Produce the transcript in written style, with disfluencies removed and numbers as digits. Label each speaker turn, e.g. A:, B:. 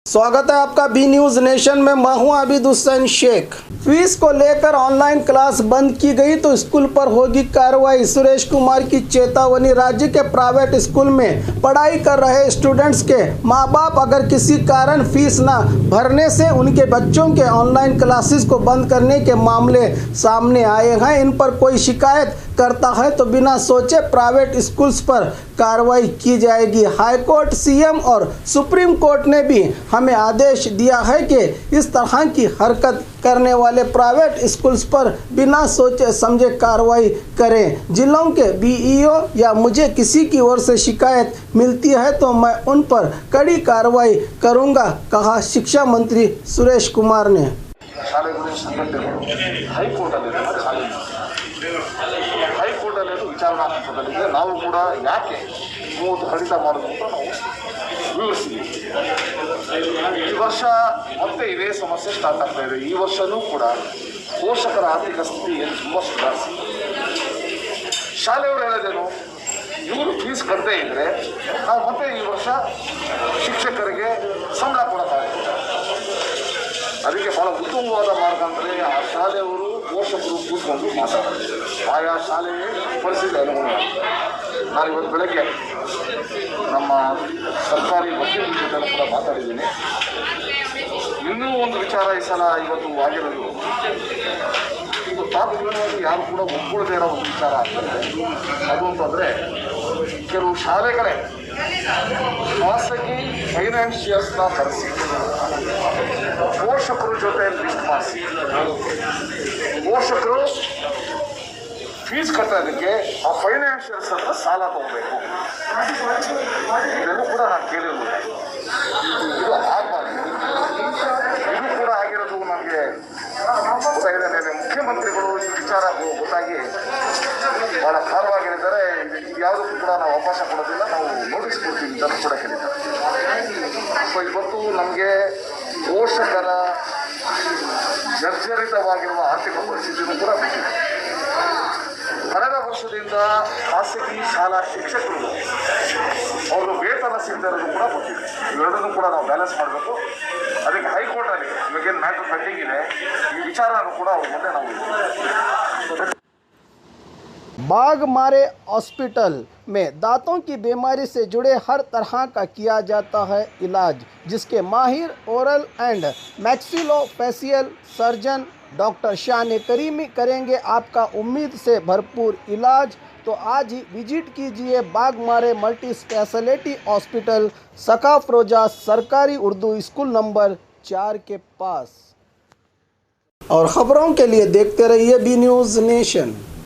A: स्वागत है आपका बी न्यूज नेशन में। मैं हूं आबिद हुसैन शेख। फीस को लेकर ऑनलाइन क्लास बंद की गई तो स्कूल पर होगी कार्रवाई, सुरेश कुमार की चेतावनी। राज्य के प्राइवेट स्कूल में पढ़ाई कर रहे स्टूडेंट्स के मां बाप अगर किसी कारण फीस न भरने से उनके बच्चों के ऑनलाइन क्लासेस को बंद करने के मामले सामने आए हैं, इन पर कोई शिकायत करता है तो बिना सोचे प्राइवेट स्कूल्स पर कार्रवाई की जाएगी। हाईकोर्ट, सीएम और सुप्रीम कोर्ट ने भी हमें आदेश दिया है कि इस तरह की हरकत करने वाले प्राइवेट स्कूल्स पर बिना सोचे समझे कार्रवाई करें। जिलों के बीईओ या मुझे किसी की ओर से शिकायत मिलती है तो मैं उन पर कड़ी कार्रवाई करूंगा, कहा शिक्षा मंत्री सुरेश कुमार ने।
B: ಹೈಕೋರ್ಟಲ್ಲಿ ವಿಚಾರಣಾತ್ಮಕದಲ್ಲಿದೆ. ನಾವು ಕೂಡ ಯಾಕೆ ಮೂವತ್ತು ಕಡಿತ ಮಾಡೋದು ಅಂತ ನಾವು ವಿವರಿಸಿದ್ದೀವಿ. ಈ ವರ್ಷ ಮತ್ತೆ ಇದೇ ಸಮಸ್ಯೆ ಸ್ಟಾರ್ಟ್ ಆಗ್ತಾ ಇದೆ. ಈ ವರ್ಷವೂ ಕೂಡ ಪೋಷಕರ ಆರ್ಥಿಕ ಸ್ಥಿತಿ ತುಂಬ ಸುಧಾರಿಸಿ ಶಾಲೆಯವರು ಹೇಳೋದೇನು, ಇವರು ಫೀಸ್ ಕಟ್ಟದೇ ಇದ್ದರೆ ನಾವು ಮತ್ತೆ ಈ ವರ್ಷ ಶಿಕ್ಷಕರಿಗೆ ಸಂಬಳ ಕೊಡೋಕ್ಕಾಗುತ್ತೆ. ಅದಕ್ಕೆ ಭಾಳ ಉತ್ತಮವಾದ ಮಾರ್ಗ ಅಂದರೆ ಆ ಶಾಲೆಯವರು ಪೋಷಕರು ಕೂತ್ಕೊಂಡು ಮಾತಾಡೋದು, ಆಯಾ ಶಾಲೆಯ ಪರಿಸ್ಥಿತಿ ಅನುಗುಣ. ನಾನು ಇವತ್ತು ಬೆಳಗ್ಗೆ ನಮ್ಮ ಸರ್ಕಾರಿ ವಕೀಲರ ಜೊತೆ ಕೂಡ ಮಾತಾಡಿದ್ದೀನಿ. ಇನ್ನೂ ಒಂದು ವಿಚಾರ ಈ ಸಲ ಇವತ್ತು ಆಗಿರೋದು, ಇದು ತಾತ್ವಿಕವಾಗಿ ಯಾರು ಕೂಡ ಒಪ್ಕೊಳ್ಳದೇ ಇರೋ ಒಂದು ವಿಚಾರ ಆಗ್ತದೆ. ಅದು ಅಂತಂದರೆ ಕೆಲವು ಶಾಲೆಗಳೇ ಖಾಸಗಿ ಫೈನಾನ್ಷಿಯಲ್ಸ್ನ ತರಿಸಿ ಪೋಷಕರ ಜೊತೆ ಲಿಂಕ್ ಮಾಡಿಸಿ ಪೋಷಕರು ಫೀಸ್ ಕಟ್ಟೋದಕ್ಕೆ ಆ ಫೈನಾನ್ಷಿಯಲ್ಸ್ ಹತ್ರ ಸಾಲ ತಗೋಬೇಕು. ಇದನ್ನು ಕೂಡ ನಾನು ಕೇಳಿರ್ಬೋದು. ಇದು ಆಗಬಾರ್ದು. ಇದು ಕೂಡ ಆಗಿರೋದು ನಮಗೆ ಗೊತ್ತಾಗಿದೆ. ಮುಖ್ಯಮಂತ್ರಿಗಳು ಈ ವಿಚಾರ ಗೊತ್ತಾಗಿ ಭಾಳ ಖಾರವಾಗಿದ್ದಾರೆ. ಯಾವುದಕ್ಕೂ ಕೂಡ ನಾವು ಅವಕಾಶ ಕೊಡೋದಿಲ್ಲ, ನಾವು ನೋಟಿಸ್ ಕೊಡ್ತೀವಿ ಅಂತ ಕೂಡ ಹೇಳಿದ್ದಾರೆ. ಸೊ ಇವತ್ತು ನಮಗೆ ಪೋಷಕರ ಜರ್ಜರಿತವಾಗಿರುವ ಆರ್ಥಿಕ ಪರಿಸ್ಥಿತಿಯನ್ನು ಕೂಡ ಬಿಟ್ಟಿದೆ. ಕಳೆದ ವರ್ಷದಿಂದ ಖಾಸಗಿ ಶಾಲಾ ಶಿಕ್ಷಕರು ಅವರು ವೇತನ ಸಿಗದೇ ಇರೋದು ಕೂಡ ಗೊತ್ತಿದೆ. ಇವೆರಡನ್ನೂ ಕೂಡ ನಾವು ಬ್ಯಾಲೆನ್ಸ್ ಮಾಡಬೇಕು. ಅದಕ್ಕೆ ಹೈಕೋರ್ಟಲ್ಲಿ ಇವಾಗೇನು ಮ್ಯಾಟರ್ ಪೆಂಡಿಂಗ್ ಇದೆ, ಈ ವಿಚಾರನೂ ಕೂಡ ಅವ್ರ ಮುಂದೆ ನಾವು
A: बाघमारे हॉस्पिटल में दांतों की बीमारी से जुड़े हर तरह का किया जाता है इलाज, जिसके माहिर oral and maxillofacial surgeon doctor शान करीमी करेंगे आपका उम्मीद से भरपूर इलाज। तो आज ही विजिट कीजिए बाघमारे मल्टी स्पेशलिटी हॉस्पिटल, सकाफरोजा सरकारी उर्दू स्कूल नंबर 4 के पास। और ख़बरों के लिए देखते रहिए बी न्यूज़ नेशन।